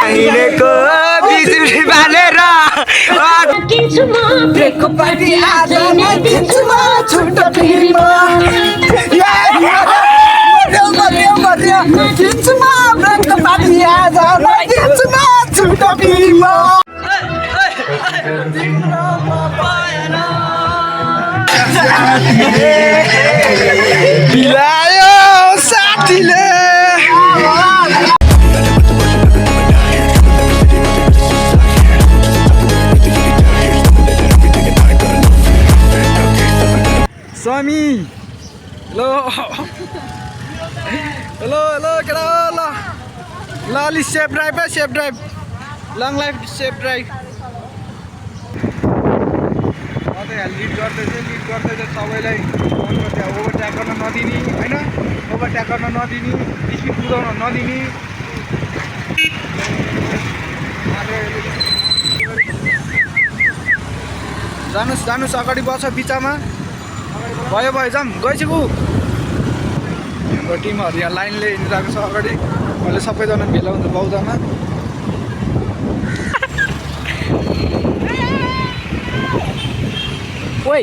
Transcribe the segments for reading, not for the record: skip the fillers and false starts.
हिँडेको बिजुली बालेर किन्छु म ब्रेकको पार्टी आज किन्छु म छुट्टो फिल्ममा किन्छु म ब्रेकको पार्टी आज किन्छु म छुट्टो फिल्ममा बिलायो साथीले स्वामी हेलो हेलो हेलो केटा ल ल अलि सेफ ड्राइभ है safe drive long life safe drive लिड गर्दैछ सबैलाई त्यहाँ ओभरट्याक गर्न नदिने होइन ओभरट्याक गर्न नदिने स्पिड कुदाउन नदिने जानुहोस् अगाडि बस्छ बिचमा भयो जाऊँ गइसक्यो हाम्रो टिमहरू यहाँ लाइनले हिँडिरहेको छ अगाडि मैले सबैजना भेलाउँछु बौद्धमा ओइ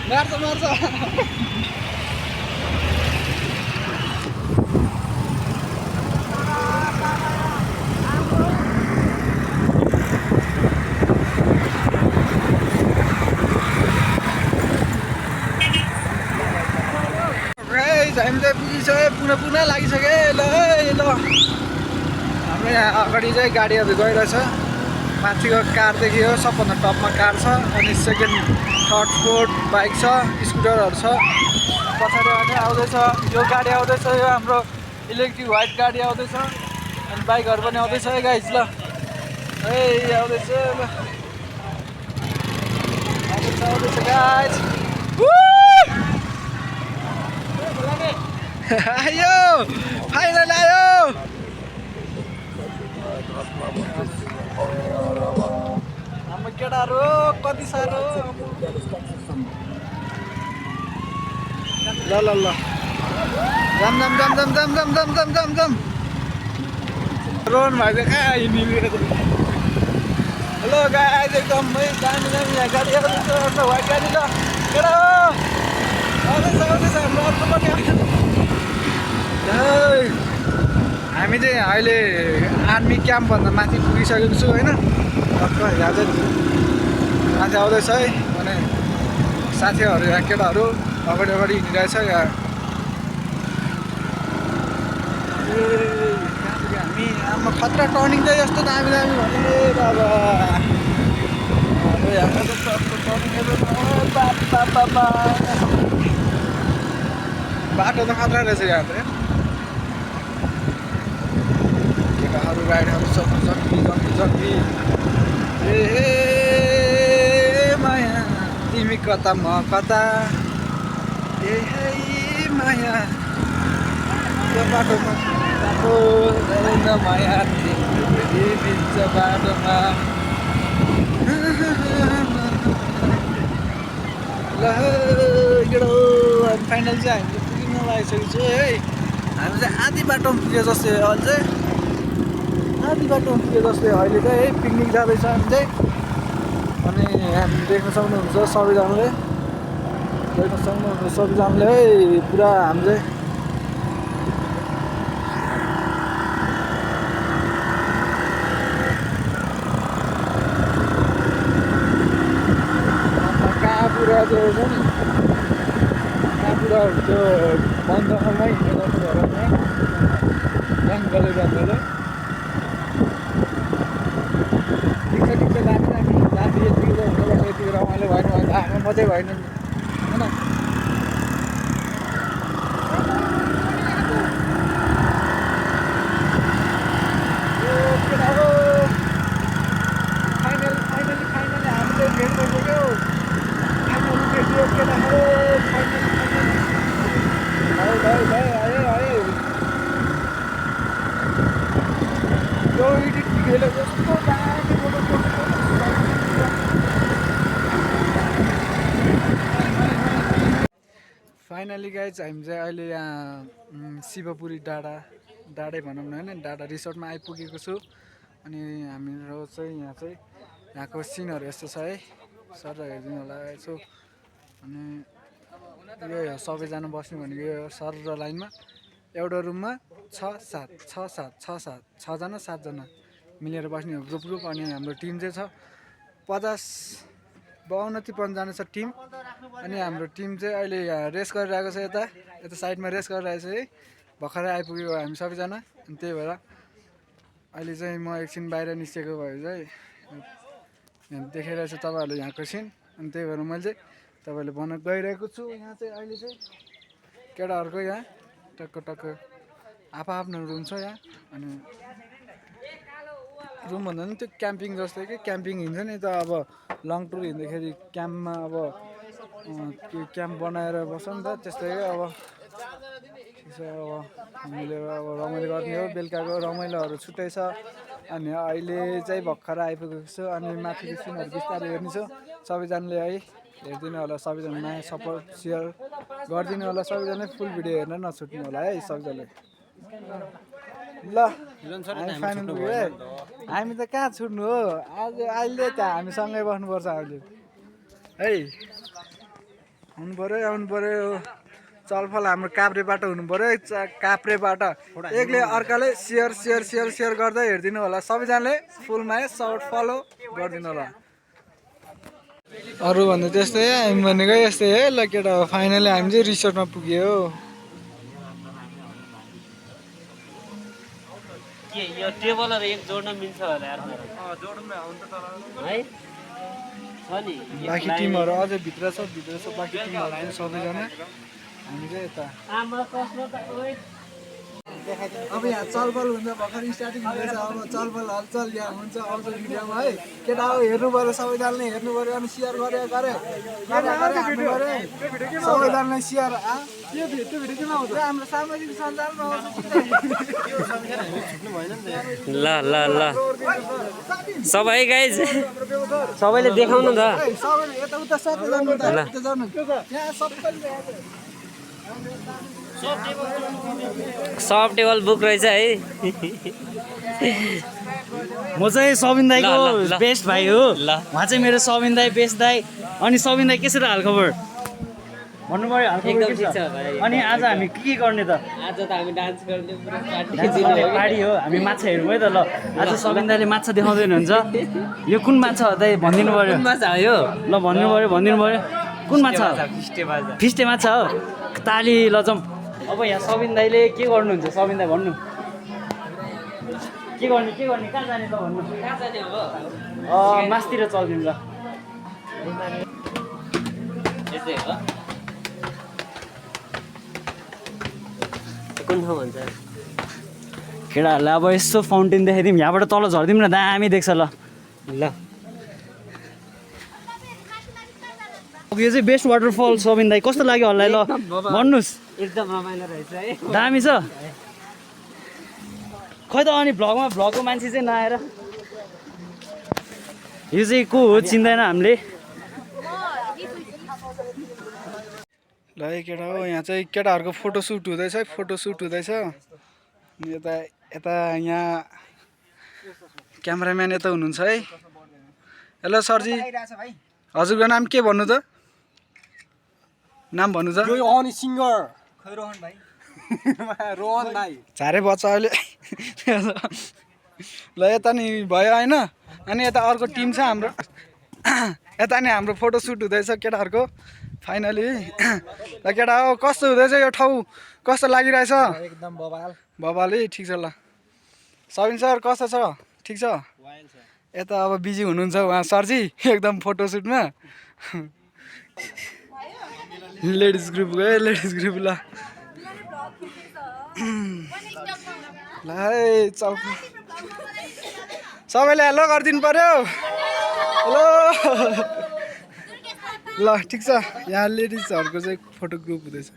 मार्छ हामी चाहिँ पुगिसक्यो पुनः लागिसक्यो ल हाम्रो यहाँ अगाडि चाहिँ गाडीहरू गइरहेछ माथिको कार देखियो सबभन्दा टपमा कार छ अनि सेकेन्ड थर्ड फोर्थ बाइक छ स्कुटरहरू छ पछाडि आउँदैछ यो गाडी आउँदैछ यो हाम्रो इलेक्ट्रिक व्हाइट गाडी आउँदैछ अनि बाइकहरू पनि आउँदैछ है गाइस ल आउँदैछ गाइस आयो फाइनल आयो हाम्रो केटाहरू कति साह्रो ल जाम रोहन भाइ चाहिँ कहाँ हिँडिरहेको हेलो गाइस एकदमै दामी यहाँ गाडी आउँदैछ व्हाइट गाडी ल केटा आउँदैछ हाम्रो अर्को पनि हामी चाहिँ अहिले आर्मी क्याम्पभन्दा माथि पुगिसकेको छु होइन टक्क यहाँ चाहिँ माथि आउँदैछ है अनि साथीहरू यहाँ केटाहरू अगाडि हिँडिरहेछ यहाँ हामी आमा खतरा टर्निङ चाहिँ यस्तो दामी भने बाबा यहाँ टर्निङहरू बाटो त खतरा रहेछ यहाँ त केटाहरू राइडहरू जग्गी ए माया तिमी कता म कता ए माया त्यो बाटोमा माया बिच बाटोमा ल फाइनल चाहिँ हामीले पुगिन लागिसकेको छु है हामी चाहिँ आधी बाटोमा पुगे जस्तै अहिले चाहिँ पिकनिक जाँदैछ हामी चाहिँ अनि हामी देख्न सक्नुहुन्छ सबैजनाले है पुरा हामी चाहिँ कहाँ पुरा त्यो छ नि पुराहरू त्यो बन्दमा हिँडेर जङ्गलै जङ्गलै ठिक छ दामी यतिको त हुनुपर्छ यतिको रमाइलो भएन भने त आफ्नो मात्रै भएन नि होइन फाइनली हामीले भेट भइसक्यो फाइनली भेटियो केटाहरू भाइ आयो फाइनली गाइज हामी चाहिँ अहिले यहाँ शिवपुरी डाँडै भनौँ न होइन डाँडा रिसोर्टमा आइपुगेको छु अनि हाम्रो चाहिँ यहाँको सिनहरू यस्तो छ है सर हेरिदिनु होला यसो अनि यो सबैजना बस्ने भनेको यो सर र लाइनमा एउटा रुममा 6-7 7जना मिलेर बस्ने हो ग्रुप अनि हाम्रो टिम चाहिँ छ 52-53जना छ टिम अनि हाम्रो टिम चाहिँ अहिले रेस्ट गरिरहेको छ यता साइडमा रेस्ट गरिरहेको छ है भर्खरै आइपुगेको हामी सबैजना अनि त्यही भएर अहिले चाहिँ म एकछिन बाहिर निस्केको भए चाहिँ यहाँ देखाइरहेको छु तपाईँहरूले यहाँको सिन अनि त्यही भएर मैले चाहिँ तपाईँहरूले भन्न गइरहेको छु यहाँ चाहिँ अहिले चाहिँ केटाहरूको यहाँ टक्क आफ्नो रुम छ यहाँ अनि रुम भन्दा पनि त्यो क्याम्पिङ जस्तै कि क्याम्पिङ हिँड्छ नि त अब लङ टुर हिँड्दाखेरि क्याम्पमा अब त्यो क्याम्प बनाएर बस्छ नि त त्यस्तै अब ठिक छ अब हामीले अब रमाइलो गर्ने हो बेलुकाको रमाइलोहरू छुट्टै छ अनि अहिले चाहिँ भर्खर आइपुगेको छु अनि माथिको सिनहरू बिस्तारै हेर्ने छु सबैजनाले है हेरिदिनु होला सबैजना नयाँ सपोर्ट सेयर गरिदिनु होला सबैजना फुल भिडियो हेर्न नछुट्नु होला है सबैजनाले ल हामी फाइनल पुग्यो है हामी त कहाँ छुट्नु हो आज अहिले त हामी सँगै बस्नुपर्छ अहिले है आउनु पऱ्यो चलफल हाम्रो काभ्रेबाट हुनु पऱ्यो काभ्रेबाट एकले अर्काले सेयर गर्दै हेरिदिनु होला सबैजनाले फुलमा सर्ट फलो गरिदिनु होला अरू भन्दा त्यस्तै हामी भनेको यस्तै है ल केटा हो फाइनली हामी चाहिँ रिसोर्टमा पुग्यो यो टेबलहरु एक जोड्न मिल्छ होला यार जोडौँ न हुन्छ तर है छ नि बाँकी टिमहरू अझै भित्र छ बाँकी टिमहरू चाहिँ सबैजना हामी चाहिँ यता आमा कस्तो त ओइ अब यहाँ चलबल हुन्छ भर्खर स्टार्टिङ हुँदैछ अब चलबल हलचल यहाँ हुन्छ आउँछ भिडियोमा है केटा हो हेर्नु पऱ्यो सबैजनाले हेर्नु पऱ्यो अनि सेयर गरे सबैजनाले सेयर त्यो भिडियो केमा आउँछ हाम्रो सामाजिक सञ्जालमा आउँछ ल ल ल सबै गाइज सबैले देखाउनु त सबैले यता सबै जानु त जानु यहाँ सबैले सब टेबल बुक रहेछ है म चाहिँ सबिन दाईको बेस्ट भाइ हो उहाँ चाहिँ मेरो सबिन दाई बेस्ट दाई अनि सबिन दाई के छ त हालखबर भन्नु पर्यो एकदम ठिक छ भाइ अनि आज हामी के गर्ने त आज त हामी डान्स गर्ने पुरा पार्टी हो हामी माछा हेरौँ है त ल आज सबिन दाईले माछा देखाउँदै हुनुहुन्छ यो कुन माछा हो दाई भनिदिनु पर्यो माछा हो यो ल भनिदिनु पर्यो कुन माछा हो फिस्टे माछा हो ताली लजम अब यहाँ सबिन दाईले के गर्नुहुन्छ सबिन दाई भन्नु के गर्ने कहाँ जाने त भन्नु कहाँ जाने अब मासतिर चल्दिनु ल यस्तै हो कुन ठाउँ भन्छ केटाहरूलाई अब यसो फाउन्टेन देखाइदिउँ यहाँबाट तल झरिदिउँ न दामी देख्छ ल यो चाहिँ बेस्ट वाटरफल सबिन दाई कस्तो लाग्यो होला ल भन्नुहोस् एकदम रमाइलो रहेछ है दामी छ खै त अनि भ्लगको मान्छे चाहिँ नआएर यो चाहिँ को हो चिन्दैन हामीले ल केटा हो यहाँ चाहिँ केटाहरूको फोटोसुट हुँदैछ अनि यता यहाँ क्यामेराम्यान यता हुनुहुन्छ है हेलो सरजी हजुरको नाम के भन्नु त नाम भन्नु त रोहन भाइ झारे बच्चा अहिले ल यता नि भयो होइन अनि यता अर्को टिम छ हाम्रो यता नि हाम्रो फोटोसुट हुँदैछ केटाहरूको फाइनली ल केटा हो कस्तो हुँदैछ यो ठाउँ कस्तो लागिरहेछ एकदम बबाल है ठिक छ ल सबिन सर कस्तो छ ठिक छ यता अब बिजी हुनुहुन्छ उहाँ सरजी एकदम फोटोसुटमा लेडिज ग्रुप गयो ल ल है चल सबैले हेलो गरिदिनु पर्यो हेलो ल ठिक छ यहाँ लेडिजहरूको चाहिँ फोटो ग्रुप हुँदैछ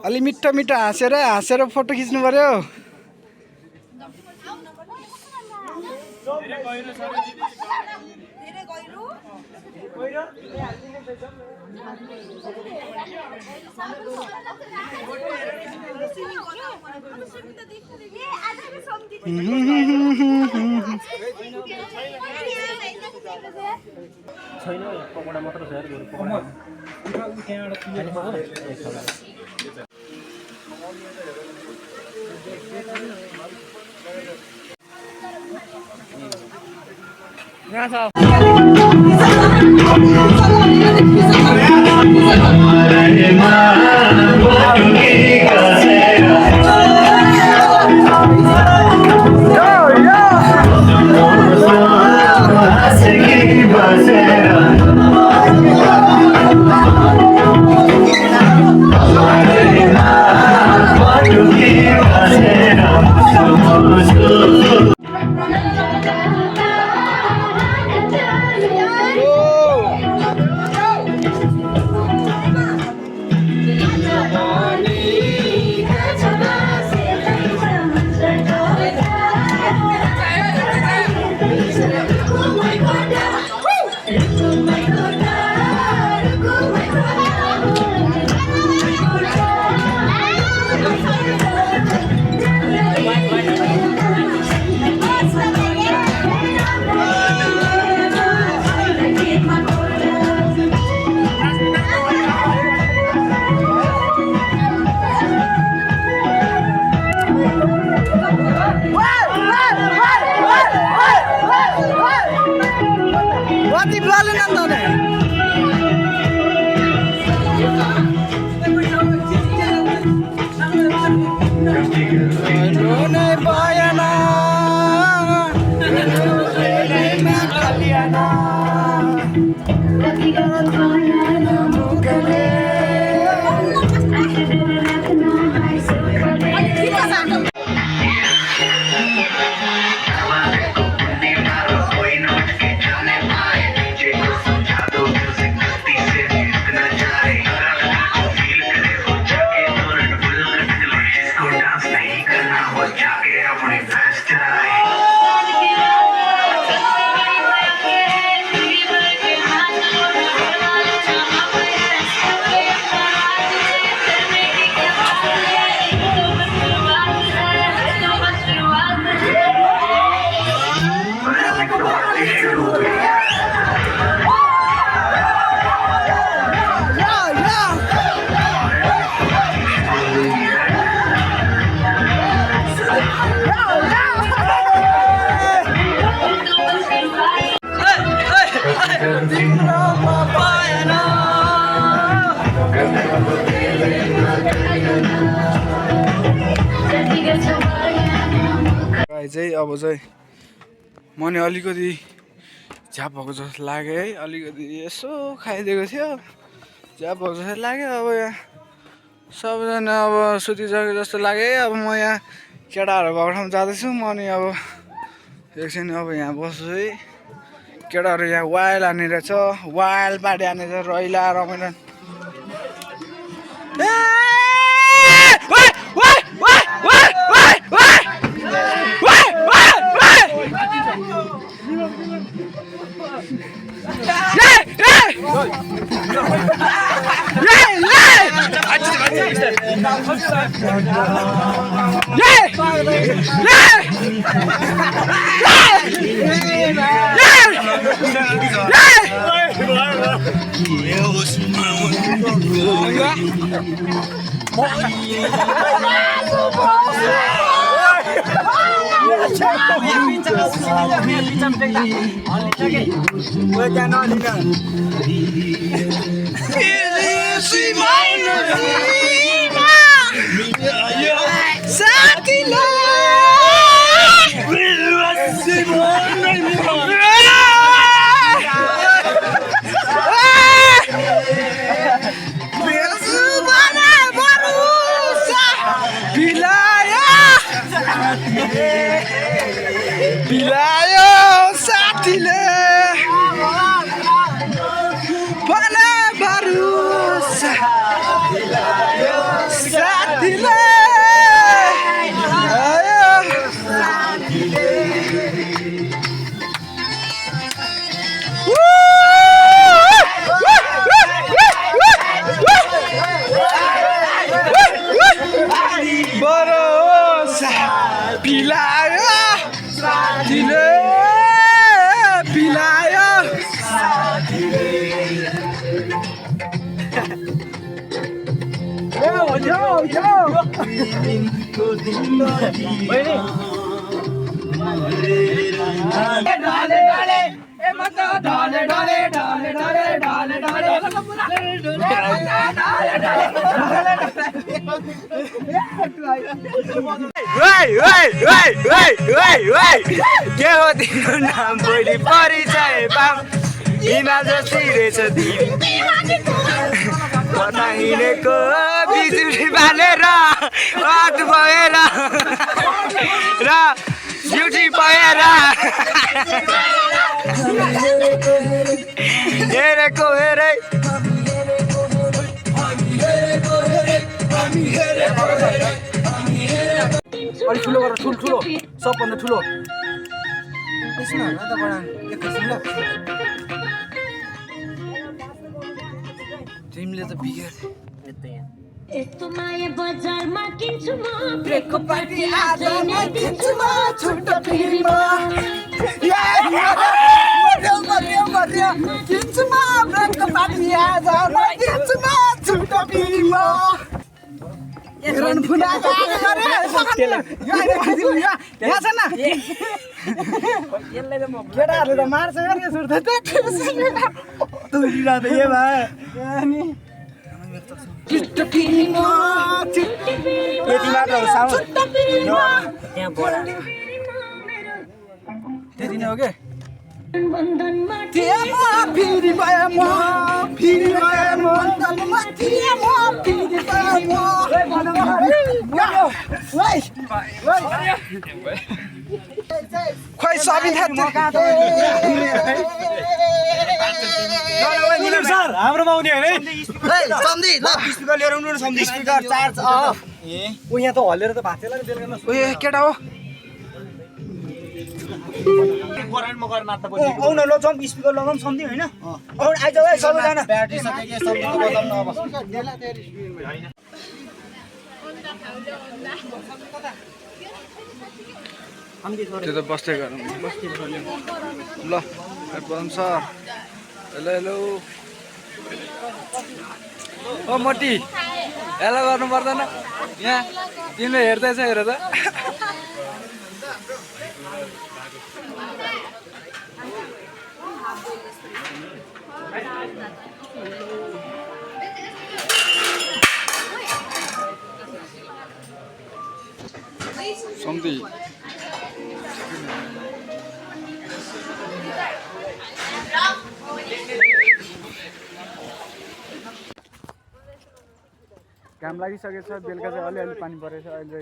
अलि मिठो हाँसेर फोटो खिच्नु पर्यो चाहिँ अब चाहिँ मैले अलिकति झ्याप भएको जस्तो लाग्यो है, अलिकति यसो खाइदिएको थियो, झ्याप भएको जस्तो लाग्यो। अब यहाँ सबैजना अब सुतिसके जस्तो लाग्यो है। अब म यहाँ केटाहरू भएको ठाउँ जाँदैछु म, अनि अब एकछिन अब यहाँ बस्छु है। केटाहरू यहाँ वाइल हान्ने रहेछ, वाइल पार्टी हान्ने रहेछ, रैला रमाइलो। बिलायो साथीले भला भरोसा साथीले भरोसा पिलायो साथीले पिलायो के हो तिम्रो नाम भोलि परिचय पाम हिमाल जस्तै रहेछ तिमी कता हिँडेको बिजुली बालेर हात भएर र ड्युटी भएर हेरेको हेरै अलिक ठुलो गर ठुलो सबभन्दा ठुलो तिमीले त बिगार्दै यस्तो माया बजारमा किन्छु म ब्रेकको पार्टी आज म दिन्छु म छुट्टो फिल्म किन्छु म ब्रेकको पार्टी आज म दिन्छु म छुट्टो फिल्म केटाहरूले त मार्छ त्यति नै हो के खोइ सबिन हाम्रो आउने होइन स्पिकर लिएर आउनु स्पिकर चार्ज ऊ यहाँ त हलेर त भात उयो केटा हो आउन ल जम्प स्पिकर लगाउँ सम्झि होइन आइज है सबैजना त्यो त बस्दै गरौँ ल पदम सर हेलो हेलो ओ मोटी हेलो गर्नु पर्दैन यहाँ तिमीले हेर्दैछ हेर त सम्धी घाम लागिसकेको छ बेलुका चाहिँ अलिअलि पानी परेछ अहिले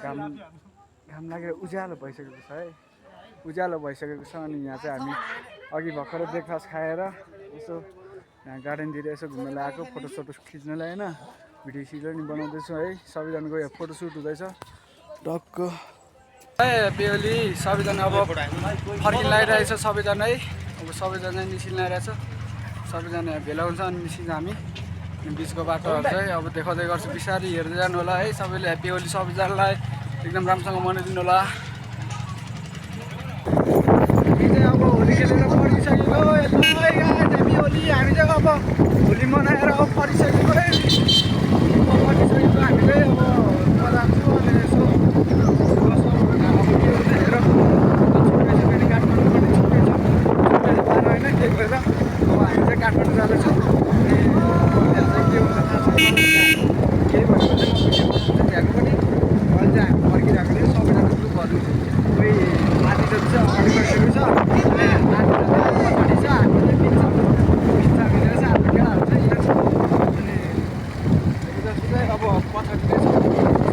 घाम लागेर उज्यालो भइसकेको छ है उज्यालो भइसकेको छ अनि यहाँ चाहिँ हामी अघि भर्खर ब्रेकफास्ट खाएर यसो यहाँ गार्डनतिर यसो घुम्न आएको फोटोसोटो खिच्नलाई होइन भिडियो सिडियो नि बनाउँदैछौँ है सबैजनाको यहाँ फोटोसुट हुँदैछ टक्क है बेहुली सबैजना अब फर्किन लागिरहेछ सबैजना है अब सबैजना निस्किन लागिरहेछ सबैजना यहाँ भेला हुन्छ अनि निस्किन्छ हामी बिचको बाटोहरू चाहिँ अब देखाउँदै गर्छु बिस्तारै हेर्दै जानु होला है सबैले ह्याप्पी होली सबैजनालाई एकदम राम्रोसँग मनाइदिनु होला अब होली खेलेर फर्किसकेको ह्याप्पी होली हामी चाहिँ अब होली मनाएर अब फर्किसकेको है फर्किसकेको हामीले अब म जान्छु अनि यसो अब के हुन्छ हेर छुट्टै छ फेरि काठमाडौँ पनि छुट्टै छ छुट्टै पार होइन के गरेर अब हामी चाहिँ काठमाडौँ जाँदैछौँ के हुन्छ थाहा छैन केही भयो भने त्यहाँको पनि अहिले चाहिँ हामी फर्किरहेको थियो सबैजना ग्रुपहरू कोही माथि जति छ अगाडि बसेको छ अनि माथि पछाडि छ हामीले पिच्छा मिलेर चाहिँ हाम्रो केटाहरू चाहिँ यहाँ छ अनि जस्तो चाहिँ अब पछाडि छ